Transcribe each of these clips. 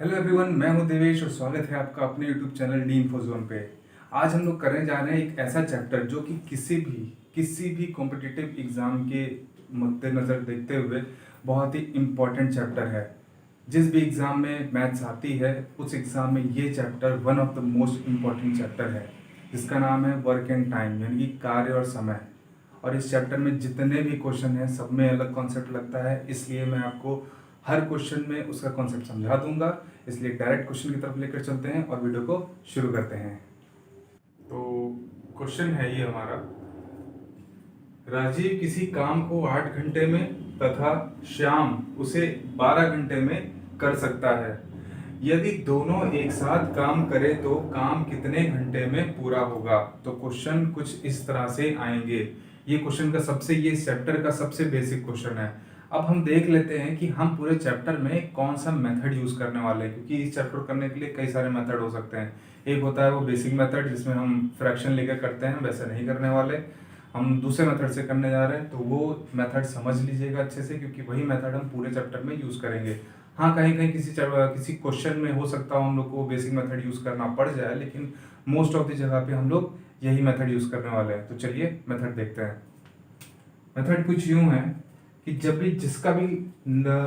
Hello everyone, मैं हूं देवेश और स्वागत है आपका अपने YouTube channel D info zone पे। आज हम लोग करने जा रहे हैं एक ऐसा चैप्टर जो कि किसी भी कॉम्पिटिटिव एग्जाम के मद्देनज़र देखते हुए बहुत ही इम्पोर्टेंट चैप्टर है। जिस भी एग्ज़ाम में मैथ्स आती है उस एग्ज़ाम में ये chapter one of the most important chapter है, जिसका नाम है वर्क एंड टाइम, यानी कि कार्य और समय। और इस चैप्टर में जितने भी क्वेश्चन हैं सब में अलग कॉन्सेप्ट लगता है, इसलिए मैं आपको हर क्वेश्चन में उसका कॉन्सेप्ट समझा दूंगा। इसलिए डायरेक्ट क्वेश्चन की तरफ लेकर चलते हैं और वीडियो को शुरू करते हैं। तो क्वेश्चन है ये हमारा, राजीव किसी काम को 8 घंटे में तथा श्याम उसे 12 घंटे में कर सकता है। यदि दोनों एक साथ काम करें तो काम कितने घंटे में पूरा होगा। तो क्वेश्चन कुछ इस तरह से आएंगे। ये क्वेश्चन का ये चैप्टर का सबसे बेसिक क्वेश्चन है। अब हम देख लेते हैं कि हम पूरे चैप्टर में कौन सा मेथड यूज करने वाले हैं, क्योंकि इस चैप्टर करने के लिए कई सारे मेथड हो सकते हैं। एक होता है वो बेसिक मेथड जिसमें हम फ्रैक्शन लेकर करते हैं, वैसे नहीं करने वाले। हम दूसरे मेथड से करने जा रहे हैं, तो वो मेथड समझ लीजिएगा अच्छे से, क्योंकि वही मेथड हम पूरे चैप्टर में यूज करेंगे। हाँ, कहीं कहीं किसी क्वेश्चन में हो सकता है हम लोग को बेसिक मेथड यूज करना पड़ जाए, लेकिन मोस्ट ऑफ द जगह पे हम लोग यही मेथड यूज करने वाले हैं। तो चलिए मेथड देखते हैं। मेथड कुछ यूं है कि जब भी जिसका भी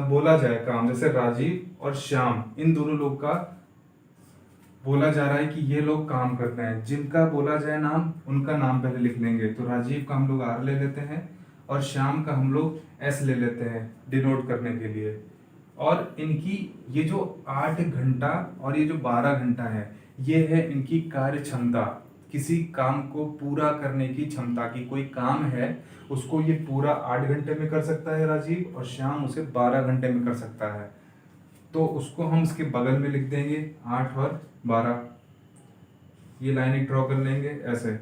बोला जाए काम, जैसे राजीव और श्याम, इन दोनों लोग का बोला जा रहा है कि ये लोग काम करते हैं, जिनका बोला जाए नाम उनका नाम पहले लिख लेंगे। तो राजीव का हम लोग आर ले लेते हैं और श्याम का हम लोग एस ले लेते हैं डिनोट करने के लिए। और इनकी ये जो 8 घंटा और ये जो 12 घंटा है, ये है इनकी कार्य क्षमता, किसी काम को पूरा करने की क्षमता। की कोई काम है उसको ये पूरा 8 घंटे में कर सकता है राजीव, और श्याम उसे 12 घंटे में कर सकता है। तो उसको हम इसके बगल में लिख देंगे 8 और 12, ये लाइन एक ड्रॉ कर लेंगे ऐसे।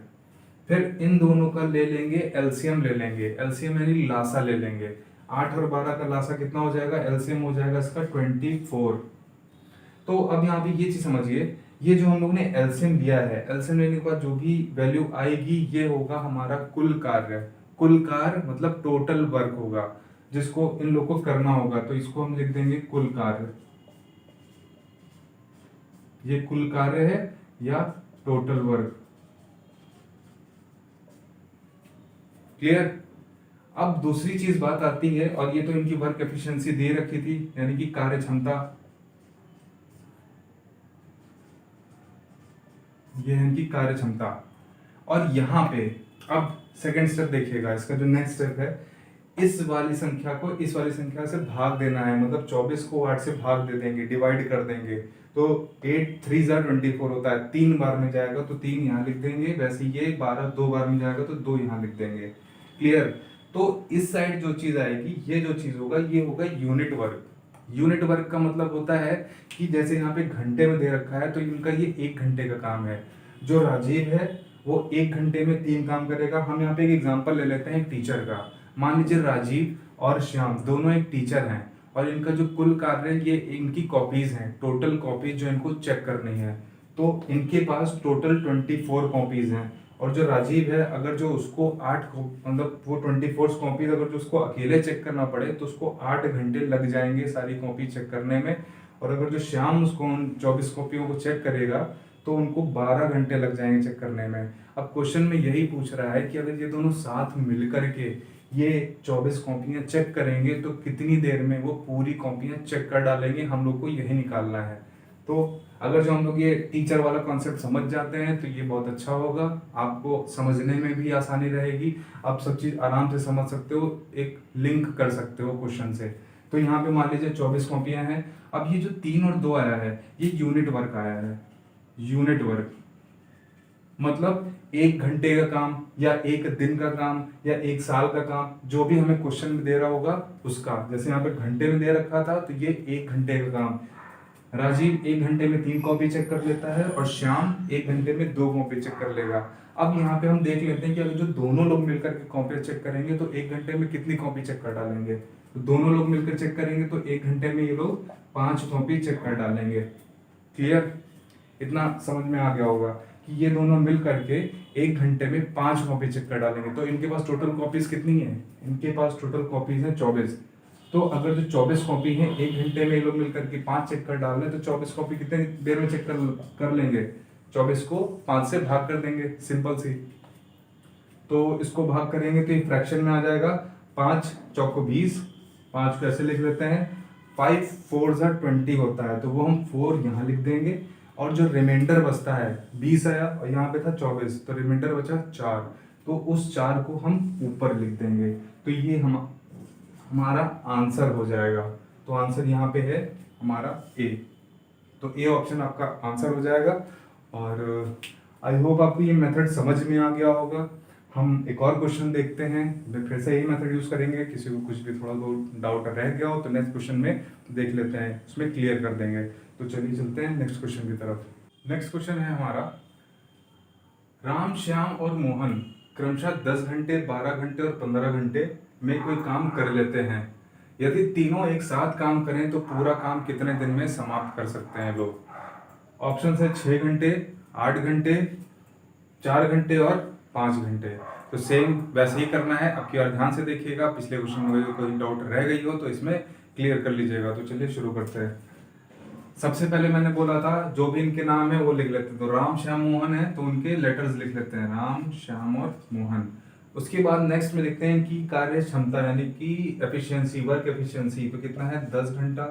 फिर इन दोनों का ले लेंगे एलसीएम, ले लेंगे एलसीएम यानी लासा ले लेंगे। 8 और 12 का लासा कितना हो जाएगा, एलसीएम हो जाएगा इसका 24। तो अब यहाँ पे ये चीज समझिए, ये जो हम लोग ने एलसीएम लिया है, एलसीएम लेने के बाद जो भी वैल्यू आएगी ये होगा हमारा कुल कार्य। कुल कार्य मतलब टोटल वर्क होगा जिसको इन लोग को करना होगा, तो इसको हम लिख देंगे कुल कार्य। ये कुल कार्य है या टोटल वर्क। क्लियर। अब दूसरी चीज बात आती है, और ये तो इनकी वर्क एफिशिएंसी दे रखी थी, यानी कि कार्य क्षमता, ये है इनकी कार्य क्षमता। और यहाँ पे अब सेकेंड स्टेप देखिएगा, इसका जो नेक्स्ट स्टेप है, इस वाली संख्या को इस वाली संख्या से भाग देना है, मतलब 24 को 8 से भाग दे देंगे, डिवाइड कर देंगे। तो 8 3 24 होता है, 3 बार में जाएगा तो 3 यहाँ लिख देंगे, वैसे ये 12 2 बार में जाएगा तो 2 यहाँ लिख देंगे। क्लियर। तो इस साइड जो चीज आएगी, ये जो चीज होगा ये होगा यूनिट वर्क। यूनिट वर्क का मतलब होता है कि जैसे यहाँ पे घंटे में दे रखा है, तो इनका ये 1 घंटे का काम है। जो राजीव है वो 1 घंटे में 3 काम करेगा। हम यहाँ पे एक एग्जांपल ले लेते हैं एक टीचर का। मान लीजिए राजीव और श्याम दोनों एक टीचर हैं, और इनका जो कुल कार्य है ये इनकी कॉपीज हैं, टोटल कॉपीज जो इनको चेक करनी है। तो इनके पास टोटल 24 कॉपीज हैं, और जो राजीव है अगर जो उसको 8 मतलब वो 24 कॉपीज अगर जो उसको अकेले चेक करना पड़े तो उसको 8 घंटे लग जाएंगे सारी कॉपी चेक करने में। और अगर जो श्याम उसको उन 24 कॉपियों को चेक करेगा तो उनको 12 घंटे लग जाएंगे चेक करने में। अब क्वेश्चन में यही पूछ रहा है कि अगर ये दोनों साथ मिलकर के ये 24 कॉपियां चेक करेंगे तो कितनी देर में वो पूरी कॉपियां चेक कर डालेंगे, हम लोग को यही निकालना है। तो अगर जो हम लोग ये टीचर वाला कॉन्सेप्ट समझ जाते हैं तो ये बहुत अच्छा होगा, आपको समझने में भी आसानी रहेगी। आप सब चीज आराम से समझ सकते हो, एक लिंक कर सकते हो क्वेश्चन से। तो यहाँ पे मान लीजिए 24 कॉपियां हैं। अब ये जो 3 और 2 आया है ये यूनिट वर्क आया है। यूनिट वर्क मतलब 1 घंटे का काम या 1 दिन का काम या 1 साल का काम, जो भी हमें क्वेश्चन में दे रहा होगा उसका। जैसे यहाँ पे घंटे में दे रखा था तो ये 1 घंटे का काम। राजीव 1 घंटे में 3 कॉपी चेक कर लेता है और श्याम 1 घंटे में 2 कॉपी चेक कर लेगा। अब यहाँ पे हम देख लेते हैं कि अगर जो दोनों लोग मिलकर के कॉपी चेक करेंगे तो 1 घंटे में कितनी कॉपी चेक कर डालेंगे। तो दोनों लोग मिलकर चेक करेंगे तो 1 घंटे में ये लोग 5 कॉपी चेक कर डालेंगे। क्लियर। इतना समझ में आ गया होगा कि ये दोनों मिल करके 1 घंटे में 5 कॉपी चेक कर डालेंगे। तो इनके पास टोटल कॉपीज कितनी है, इनके पास टोटल कॉपीज है 24। तो अगर जो 24 कॉपी है 1 घंटे में ये लोग मिलकर के 5 चेक कर डाल रहे हैं, तो 24 कॉपी कितने देर में चेक कर लेंगे? 24 को 5 से भाग कर देंगे, सिंपल सी। तो इसको भाग करेंगे तो ये फ्रैक्शन में आ जाएगा, 5 चौको 20, 5 को ऐसे लिख लेते हैं, 5 4 20 होता है, तो वो हम 4 यहाँ लिख देंगे, और जो रिमाइंडर बचता है 20 आया और यहाँ पे था 24, तो रिमाइंडर बचा 4, तो उस 4 को हम ऊपर लिख देंगे। तो ये हमारा आंसर हो जाएगा। तो आंसर यहाँ पे है हमारा ए। तो ए ऑप्शन आपका आंसर हो जाएगा। और आई होप आपको ये मेथड समझ में आ गया होगा। हम एक और क्वेश्चन देखते हैं, फिर से यही मेथड यूज करेंगे। किसी को कुछ भी थोड़ा बहुत डाउट रह गया हो तो नेक्स्ट क्वेश्चन में देख लेते हैं, उसमें क्लियर कर देंगे। तो चलिए चलते हैं नेक्स्ट क्वेश्चन की तरफ। नेक्स्ट क्वेश्चन है हमारा, राम, श्याम और मोहन क्रमशः 10 घंटे, 12 घंटे और 15 घंटे में कोई काम कर लेते हैं। यदि तीनों एक साथ काम करें तो पूरा काम कितने दिन में समाप्त कर सकते हैं लोग? ऑप्शन है 6 घंटे, 8 घंटे, 4 घंटे और 5 घंटे। तो सेम वैसे ही करना है। अब की बार ध्यान से देखिएगा, पिछले क्वेश्चन में कोई डाउट रह गई हो तो इसमें क्लियर कर लीजिएगा। तो चलिए शुरू करते हैं। सबसे पहले मैंने बोला था जो भी इनके नाम है वो लिख लेते हैं। तो राम, श्याम, मोहन है तो उनके लेटर्स लिख लेते हैं, राम, श्याम और मोहन। उसके बाद नेक्स्ट में लिखते हैं इनकी कार्य क्षमता यानी कि एफिशिएंसी, वर्क एफिशिएंसी। तो कितना है? 10 घंटा,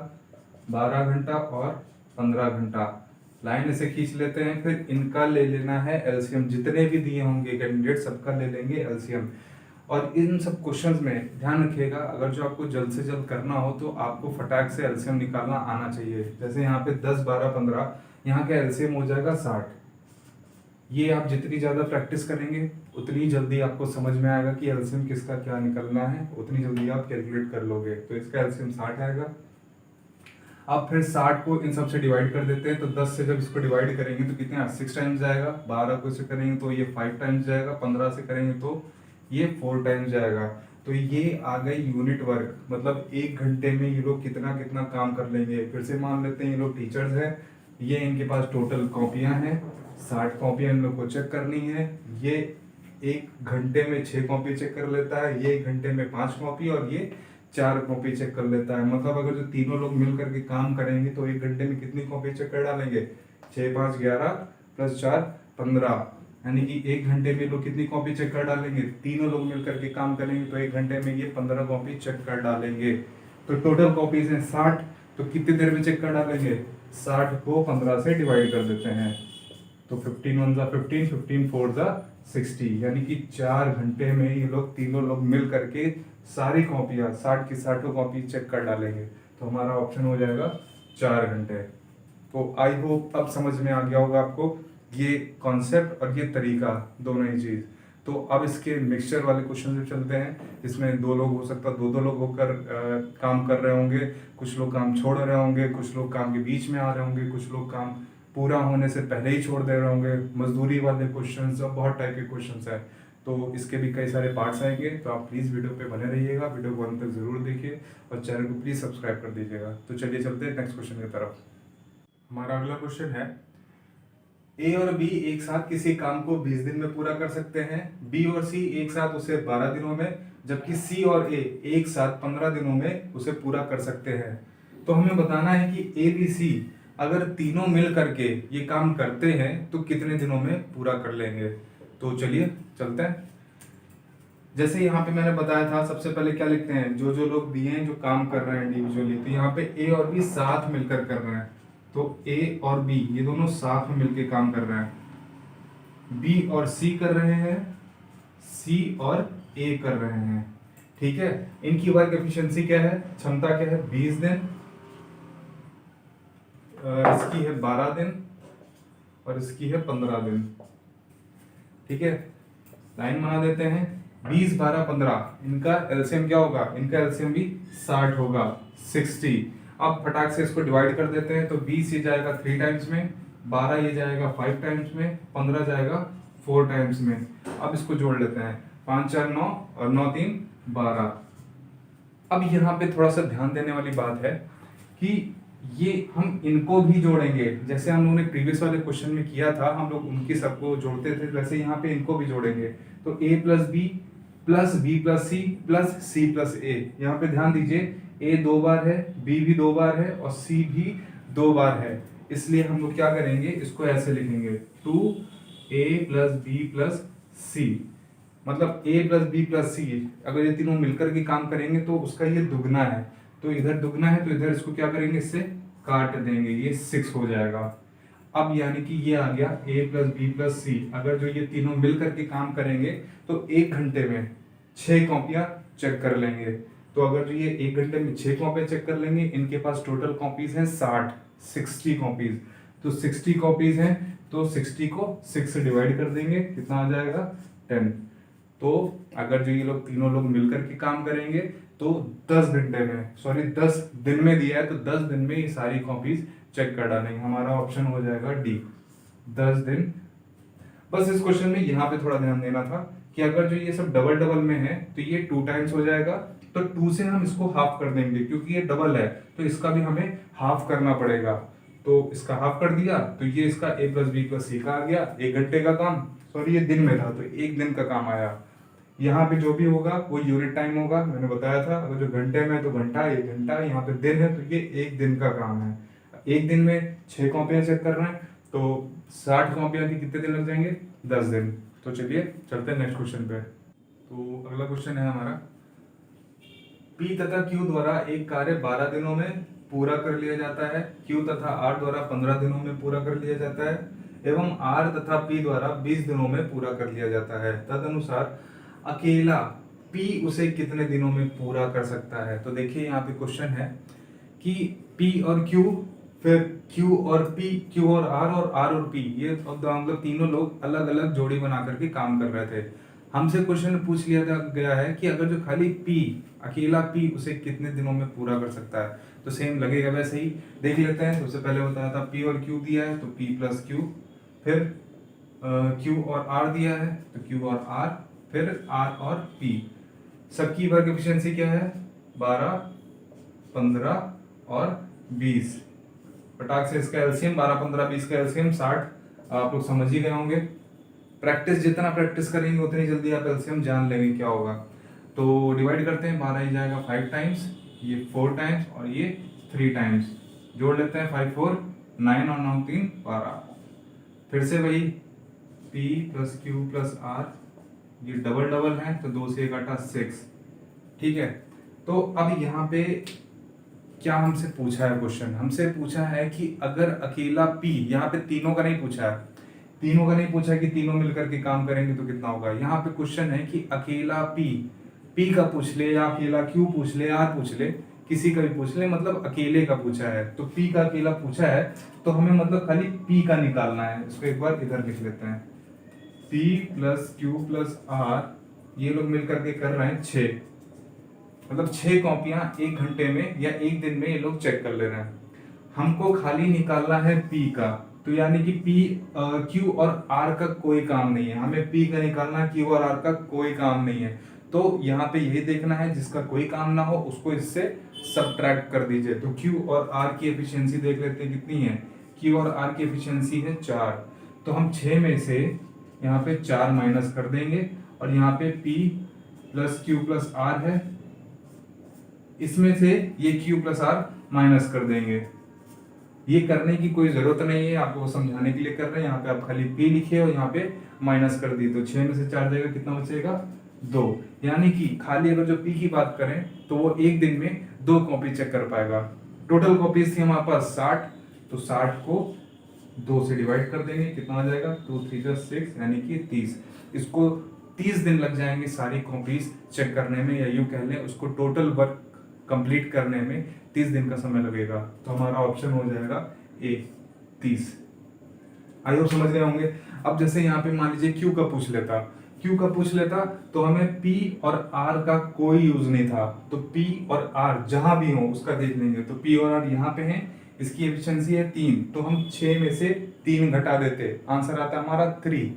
12 घंटा और 15 घंटा। लाइन ऐसे खींच लेते हैं। फिर इनका ले लेना है एलसीएम, जितने भी दिए होंगे कैंडिडेट सबका ले लेंगे एलसीएम। और इन सब क्वेश्चंस में ध्यान रखिएगा, अगर जो आपको जल्द से जल्द करना हो तो आपको फटाक से एलसीएम निकालना आना चाहिए। जैसे यहाँ पे 10, 12, 15, यहाँ का एलसीएम हो जाएगा 60। ये आप जितनी ज़्यादा प्रैक्टिस करेंगे उतनी जल्दी आपको समझ में आएगा कि एलसीएम किसका क्या निकलना है, उतनी जल्दी आप कैलकुलेट कर लोगे। तो इसका एलसीएम 60 आएगा। अब फिर 60 को इन सब से डिवाइड कर देते हैं। तो 10 से जब इसको डिवाइड करेंगे तो कितने 6 टाइम्स जाएगा, 12 को इसे करेंगे तो ये 5 टाइम्स जाएगा, 15 से करेंगे तो ये 4 टाइम्स जाएगा। तो ये आ गई यूनिट वर्क, मतलब 1 घंटे में ये लोग कितना कितना काम कर लेंगे। फिर से मान लेते हैं ये लोग टीचर्स हैं, ये इनके पास टोटल कॉपियां हैं, 60 कॉपियां इन लोग को चेक करनी है। ये 1 घंटे में 6 कॉपी चेक कर लेता है, ये 1 घंटे में 5 कॉपी और ये 4 कॉपी चेक कर लेता है। मतलब अगर जो तीनों लोग मिल करके काम करेंगे तो 1 घंटे में कितनी कॉपी चेक कर डालेंगे? 6, 5, 11 प्लस 4 15, यानी कि 1 घंटे में लोग कितनी कॉपी चेक कर डालेंगे? तीनों लोग मिल करके काम करेंगे तो 1 घंटे में ये 15 कॉपी चेक कर डालेंगे। तो टोटल कॉपीज हैं 60, तो कितनी देर में चेक कर डालेंगे? 60 को 15 से डिवाइड कर देते हैं, तो 15 1 जा 15, 15 4 जा 60, यानी कि 4 घंटे में ये लोग तीनों लोग मिल करके सारी कॉपियां 60 की 60 कॉपी चेक कर डालेंगे। तो हमारा ऑप्शन हो जाएगा 4 घंटे। तो आई होप अब समझ में आ गया होगा आपको ये कॉन्सेप्ट और ये तरीका, दोनों ही चीज। तो अब इसके मिक्सचर वाले क्वेश्चन में चलते हैं। इसमें 2 लोग हो सकता है, 2 लोग होकर काम कर रहे होंगे, कुछ लोग काम छोड़ रहे होंगे, कुछ लोग काम के बीच में आ रहे होंगे, कुछ लोग काम पूरा होने से पहले ही छोड़ दे रहे होंगे, मजदूरी वाले क्वेश्चंस और बहुत टाइप के क्वेश्चंस हैं। तो इसके भी कई सारे पार्ट्स आएंगे, तो आप प्लीज़ वीडियो पे बने रहिएगा, वीडियो को अंत तक जरूर देखिए और चैनल को प्लीज़ सब्सक्राइब कर दीजिएगा। तो चलिए चलते हैं नेक्स्ट क्वेश्चन की तरफ। हमारा अगला क्वेश्चन है, ए और बी एक साथ किसी काम को 20 दिन में पूरा कर सकते हैं, बी और सी एक साथ उसे 12 दिनों में, जबकि सी और ए एक साथ 15 दिनों में उसे पूरा कर सकते हैं। तो हमें बताना है कि ए बी सी अगर तीनों मिल करके ये काम करते हैं तो कितने दिनों में पूरा कर लेंगे। तो चलिए चलते हैं। जैसे यहाँ पे मैंने बताया था, सबसे पहले क्या लिखते हैं, जो जो लोग दिए हैं जो काम कर रहे हैं इंडिविजुअली। तो यहाँ पे ए और बी साथ मिलकर कर रहे हैं, तो ए और बी ये दोनों साथ में मिलकर काम कर रहे हैं। बी और सी कर रहे हैं, सी और ए कर रहे हैं। ठीक है, इनकी वर्क एफिशिएंसी क्या है, क्षमता क्या है, 20 दिन, इसकी है 12 दिन और इसकी है 15 दिन। ठीक है, लाइन बना देते हैं। 20, 12, 15, इनका एलसीएम क्या होगा, इनका एलसीएम भी 60 होगा, 60। अब फटाक से इसको डिवाइड कर देते हैं। तो 20 ये जाएगा 3 टाइम्स में, 12 ये जाएगा 5 टाइम्स में, 15 जाएगा 4 टाइम्स में। अब इसको जोड़ लेते हैं, 5 4 9 और 9 3 12। अब यहाँ पे थोड़ा सा ध्यान देने वाली बात है कि ये हम इनको भी जोड़ेंगे, जैसे हम लोगों ने प्रीवियस वाले क्वेश्चन में किया था, हम लोग उनकी सबको जोड़ते थे, वैसे यहाँ पे इनको भी जोड़ेंगे। तो a plus b plus b plus c plus c plus a. यहाँ पे ध्यान दीजिए, ए 2 बार है, बी भी 2 बार है और सी भी 2 बार है, इसलिए हम लोग क्या करेंगे, इसको ऐसे लिखेंगे 2a प्लस बी प्लस सी, मतलब a प्लस बी प्लस सी, अगर ये तीनों मिलकर के काम करेंगे तो उसका ये दुगना है, तो इधर दुगना है तो इधर इसको क्या करेंगे, इससे काट देंगे, ये 6 हो जाएगा। अब यानी कि ये आ गया a प्लस बी प्लस सी, अगर जो ये तीनों मिल करके काम करेंगे तो 1 घंटे में 6 कॉपियां चेक कर लेंगे। तो अगर जो ये 1 घंटे में 6 कॉपियां चेक कर लेंगे, इनके पास टोटल कॉपीज हैं 60 कॉपीज, तो 60 कॉपीज हैं, तो 60 को 6 से डिवाइड कर देंगे, कितना आ जाएगा 10। तो अगर जो ये लोग तीनों लोग मिलकर के काम करेंगे तो 10 घंटे में, सॉरी 10 दिन में दिया है, तो 10 दिन में ये सारी कॉपीज चेक कर डालेंगे, हमारा ऑप्शन हो जाएगा डी, 10 दिन। बस इस क्वेश्चन में यहाँ पे थोड़ा ध्यान देना था कि अगर जो ये सब डबल डबल में है तो ये 2 टाइम्स हो जाएगा, तो 2 से हम इसको हाफ कर देंगे, क्योंकि ये डबल है तो इसका भी हमें हाफ करना पड़ेगा, तो इसका हाफ कर दिया तो ये इसका a प्लस बी प्लस सी का आ गया, 1 घंटे का काम, सॉरी ये दिन में था तो 1 दिन का काम आया। यहाँ पे जो भी होगा वो यूनिट टाइम होगा, मैंने बताया था, अगर जो घंटे में है तो घंटा, 1 घंटा, यहाँ पे दिन है तो ये 1 दिन का काम है। 1 दिन में 6 कॉपियां चेक कर रहे हैं, तो 60 कॉपियां की कितने दिन लग जाएंगे, 10 दिन। तो चलिए चलते हैं नेक्स्ट क्वेश्चन पे। तो अगला क्वेश्चन है हमारा, P तथा Q द्वारा एक कार्य 12 दिनों में पूरा कर लिया जाता है, Q तथा R द्वारा 15 दिनों में पूरा कर लिया जाता है, एवं R तथा P द्वारा 20 दिनों में पूरा कर लिया जाता है। तदनुसार अकेला P उसे कितने दिनों में पूरा कर सकता है। तो देखिए यहाँ पे क्वेश्चन है कि P और Q, फिर Q और P, Q और R और P, ये मतलब तीनों लोग अलग अलग जोड़ी बना करके काम कर रहे थे। हमसे क्वेश्चन पूछ लिया गया है कि अगर जो खाली P, अकेला P उसे कितने दिनों में पूरा कर सकता है। तो सेम लगेगा वैसे ही, देख लेते हैं। सबसे पहले बताया था P और Q दिया है तो P प्लस Q, फिर Q और R दिया है तो Q और R, फिर R और P। सबकी वर्क एफिशिएंसी क्या है, 12, 15 और 20। फटाक से इसका एलसीएम 12, 15, 20 का एलसीएम 60, आप लोग समझ ही गए होंगे। प्रैक्टिस जितना प्रैक्टिस करेंगे उतनी जल्दी आप एलसीएम जान लेंगे क्या होगा। तो डिवाइड करते हैं, 12 ही जाएगा 5 टाइम्स, ये 4 टाइम्स और ये 3 टाइम्स, जोड़ लेते हैं 5 4 9 और 9 3 12। फिर से वही P plus Q plus R, ये डबल डबल है तो 2 से 1 काटा 6, ठीक है। तो अब यहाँ पे क्या हमसे पूछा है क्वेश्चन, हमसे पूछा है कि अगर अकेला P, यहाँ पे तीनों का नहीं पूछा है, तीनों का नहीं पूछा कि तीनों मिलकर के काम करेंगे तो कितना होगा। यहाँ पे क्वेश्चन है कि अकेला P का पूछ ले या अकेला Q पूछ ले, R पूछ ले, किसी का भी पूछ ले, मतलब अकेले का पूछा है। तो P का अकेला पूछा है तो हमें मतलब खाली P का निकालना है। इसको एक बार इधर लिख लेते हैं, P plus Q plus R, ये लोग मिलकर के कर रहे हैं 6, मतलब 6 कॉपियां 1 घंटे में या 1 दिन में ये लोग चेक कर ले रहे हैं। हमको खाली निकालना है P का, तो यानी कि Q और R का कोई काम नहीं है, हमें P का निकालना है, Q और R का कोई काम नहीं है। तो यहाँ पे यही देखना है जिसका कोई काम ना हो उसको इससे सब्ट्रैक्ट कर दीजिए। तो Q और R की एफिशिएंसी देख लेते हैं कितनी है, Q और R की एफिशिएंसी है 4, तो हम 6 में से यहाँ पे 4 माइनस कर देंगे और यहाँ पे P plus Q plus R है, इसमें से ये Q प्लस R माइनस कर देंगे। ये करने की कोई जरूरत नहीं है, आपको समझाने के लिए कर रहे हैं। यहाँ पे आप खाली P लिखे और यहाँ पे माइनस कर दी, तो 6 में से 4 जाएगा, कितना बचेगा 2। यानी कि खाली अगर जो P की बात करें तो वो 1 दिन में 2 कॉपी चेक कर पाएगा। टोटल कॉपीज थी हमारे पास 60, तो 60 को 2 से डिवाइड कर देंगे, कितना आ जाएगा 2 3 6 यानी कि 30। इसको 30 दिन लग जाएंगे सारी कॉपीज चेक करने में, या यूं कह लें उसको टोटल वर्क कंप्लीट करने में 30 दिन का समय लगेगा। तो हमारा ऑप्शन हो जाएगा ए 30। आई होप समझ गए होंगे। अब जैसे यहाँ पे मान लीजिए Q का पूछ लेता तो हमें P और R का कोई यूज नहीं था, तो P और R जहां भी हो उसका देख लेंगे। तो P और R यहाँ पे हैं, इसकी एफिशिएंसी है 3, तो हम 6 में से 3 घटा देते, आंसर आता हमारा 3।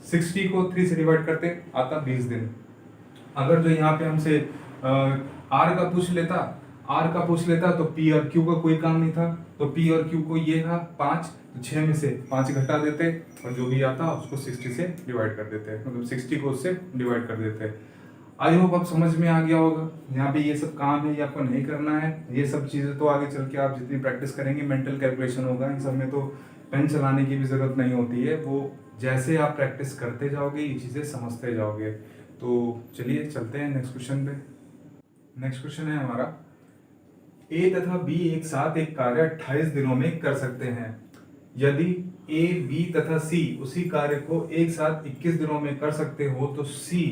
60 को 3 से डिवाइड करते आता 20 दिन। अगर जो यहाँ पे हमसे R का पूछ लेता तो P और Q का कोई काम नहीं था, तो P और Q को ये था 5, तो 6 में से 5 घटा देते और जो भी आता उसको 60 से डिवाइड कर देते, मतलब 60 को उससे डिवाइड कर देते। आई होप आप समझ में आ गया होगा। यहाँ पे ये सब काम है, ये आपको नहीं करना है। ये सब चीज़ें तो आगे चल के आप जितनी प्रैक्टिस करेंगे मेंटल कैलकुलेशन होगा। इन सब में तो पेन चलाने की भी ज़रूरत नहीं होती है, वो जैसे आप प्रैक्टिस करते जाओगे ये चीज़ें समझते जाओगे। तो चलिए चलते हैं नेक्स्ट क्वेश्चन पे। नेक्स्ट क्वेश्चन है हमारा, ए तथा बी एक साथ एक कार्य 28 दिनों में कर सकते हैं। यदि ए, बी तथा सी उसी कार्य को एक साथ 21 दिनों में कर सकते हो तो सी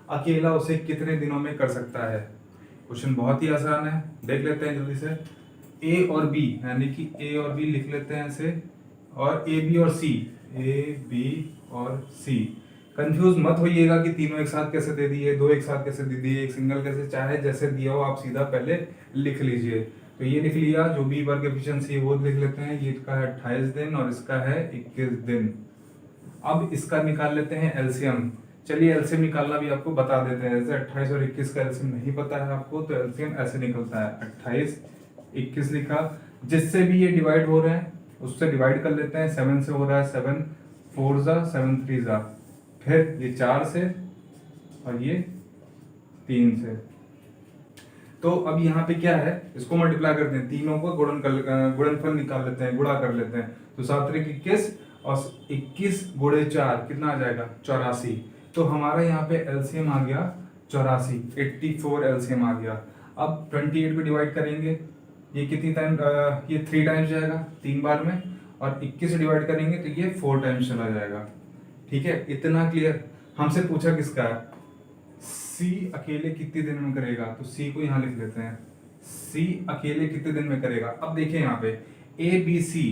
अकेला उसे कितने दिनों में कर सकता है। क्वेश्चन बहुत ही आसान है, देख लेते हैं जल्दी से। ए और बी, यानी कि ए और बी लिख लेते हैं ऐसे, और ए बी और सी, ए बी और सी। कंफ्यूज मत होइएगा कि तीनों एक साथ कैसे दे दिए, दो एक साथ कैसे दे दिए, एक सिंगल कैसे, चाहे जैसे दिया हो आप सीधा पहले लिख लीजिए। तो ये लिख लिया, जो बी वर्ग एफिशिएंसी है वो लिख लेते हैं। ये इसका है 28 दिन और इसका है 21 दिन। अब इसका निकाल लेते हैं एलसीएम। चलिए एलसीएम निकालना भी आपको बता देते हैं। जैसे 28 और 21 का एलसीएम नहीं पता है आपको, तो एलसीएम ऐसे निकलता है 28 21 लिखा, जिससे भी ये डिवाइड हो रहे हैं उससे डिवाइड कर लेते हैं। 7 से हो रहा है 7 4 जा 7 3 जा, फिर ये 4 से और ये 3 से। तो अब यहाँ पे क्या है, इसको मल्टीप्लाई करते हैं, तीनों को गुणनफल निकाल लेते हैं, गुणा कर लेते हैं। तो 7 3 21 और 21 गुणे 4 कितना आ जाएगा 84। तो हमारा यहाँ पे एलसीएम आ गया 84, 84 एलसीएम आ गया। अब 28 को डिवाइड करेंगे, ये कितनी टाइम, ये 3 टाइम्स जाएगा 3 बार में, और 21 से डिवाइड करेंगे तो ये 4 टाइम्स चला जाएगा। ठीक है, इतना क्लियर। हमसे पूछा किसका है, सी अकेले कितने दिन में करेगा, तो सी को यहाँ लिख लेते हैं, सी अकेले कितने दिन में करेगा। अब देखिए यहाँ पे ए बी सी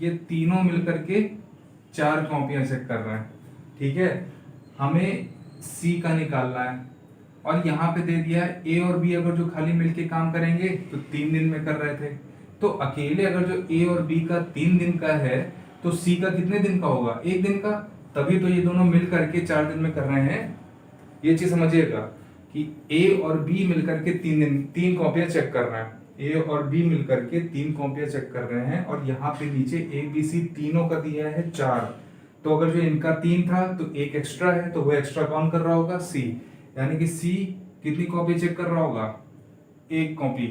ये तीनों मिलकर के 4 कॉपियां चेक कर रहे हैं। ठीक है, हमें सी का निकालना है, और यहाँ पे दे दिया है ए और बी अगर जो खाली मिलके काम करेंगे तो 3 दिन में कर रहे थे। तो अकेले अगर जो ए और बी का 3 दिन का है तो सी का कितने दिन का होगा, 1 दिन का। तभी तो ये दोनों मिल करके 4 दिन में कर रहे हैं। ये चीज समझिएगा कि ए और बी मिलकर के 3 कॉपियां चेक कर रहे हैं। ए और बी मिलकर के 3 कॉपियां चेक कर रहे हैं, और यहाँ पे नीचे ए बी सी तीनों का दिया है 4। तो अगर जो इनका 3 था तो एक एक्स्ट्रा है, तो वो एक्स्ट्रा कौन कर रहा होगा, सी। यानी कि सी कितनी कॉपी चेक कर रहा होगा, 1 कॉपी।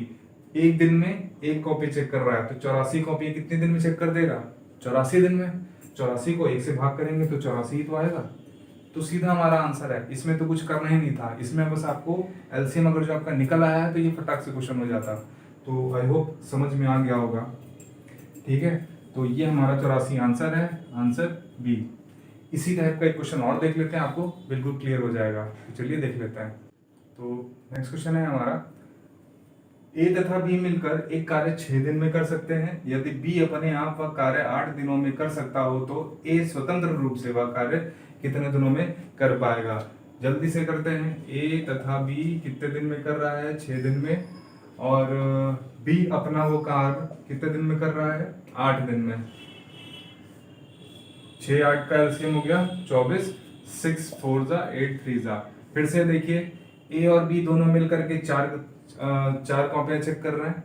1 दिन में 1 कॉपी चेक कर रहा है, तो 84 कॉपी कितने दिन में चेक कर देगा, 84 दिन में। 84 को 1 से भाग करेंगे तो 84 ही तो आएगा। तो सीधा हमारा आंसर है, इसमें तो कुछ करना ही नहीं था। इसमें बस आपको एलसीएम अगर जो आपका निकल आया है तो ये फटाक से क्वेश्चन हो जाता। तो आई होप समझ में आ गया होगा। ठीक है, तो ये हमारा 84 आंसर है, आंसर बी। इसी टाइप का एक क्वेश्चन और देख लेते हैं, आपको बिल्कुल क्लियर हो जाएगा। तो चलिए देख लेते हैं। तो नेक्स्ट क्वेश्चन है हमारा, ए तथा बी मिलकर एक कार्य 6 दिन में कर सकते हैं। यदि बी अपने आप वह कार्य 8 दिनों में कर सकता हो तो ए स्वतंत्र रूप से वह कार्य कितने दिनों में कर पाएगा। जल्दी से करते हैं, ए तथा बी कितने दिन में कर रहा है, 6 दिन में, और बी अपना वो कार्य कितने दिन में कर रहा है, 8 दिन में। 6 8 का एलसीएम हो गया 24, 6 4 जा 8 3 जा। फिर से देखिए, ए और बी दोनों मिलकर के 4 कॉपियां चेक कर रहे हैं,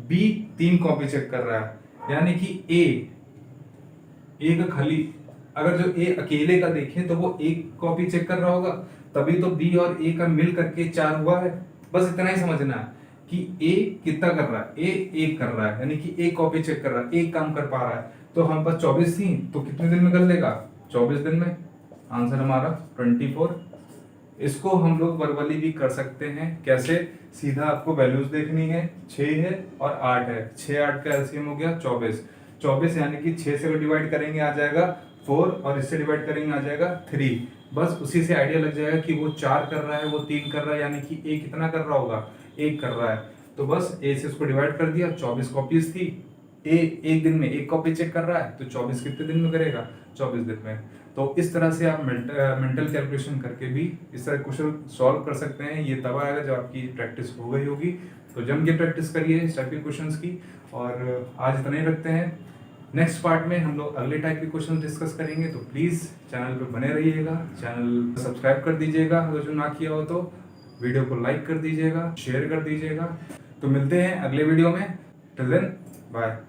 बी 3 कॉपी चेक कर रहा है। यानी कि ए का खाली, अगर जो ए अकेले का देखें तो वो 1 कॉपी चेक कर रहा होगा, तभी तो बी और ए का मिल करके 4 हुआ है। बस इतना ही समझना है कि ए कितना कर रहा है, ए 1 कर रहा है, यानी कि 1 कॉपी चेक कर रहा है, 1 काम कर पा रहा है। तो हम पास 24 थी, तो कितने दिन में कर लेगा, 24 दिन में। आंसर हमारा 24। इसको हम लोग वर्बली भी कर सकते हैं। कैसे, सीधा आपको वैल्यूज देखनी है, 6 है और 8 है। 6 8 का एलसीएम हो गया 24। 24 यानी कि 6 से डिवाइड करेंगे आ जाएगा 4, और इससे डिवाइड करेंगे आ जाएगा 3। बस उसी से आइडिया लग जाएगा कि वो 4 कर रहा है, वो 3 कर रहा है, यानी कि ए कितना कर रहा होगा, 1 कर रहा है। तो बस ए से उसको डिवाइड कर दिया, 24 कॉपीज थी। ए 1 दिन में 1 कॉपी चेक कर रहा है, तो 24 कितने दिन में करेगा, 24 दिन में। तो इस तरह से आप मेंटल कैलकुलेशन करके भी इस तरह क्वेश्चन सॉल्व कर सकते हैं। ये तब आएगा जब आपकी प्रैक्टिस हो गई होगी। तो जम के प्रैक्टिस करिए इस टाइप के क्वेश्चंस की। और आज इतना ही रखते हैं। नेक्स्ट पार्ट में हम लोग अगले टाइप के क्वेश्चन डिस्कस करेंगे। तो प्लीज़ चैनल पे बने रहिएगा, चैनल सब्सक्राइब कर दीजिएगा अगर जो ना किया हो तो, वीडियो को लाइक कर दीजिएगा, शेयर कर दीजिएगा। तो मिलते हैं अगले वीडियो में। Till then bye.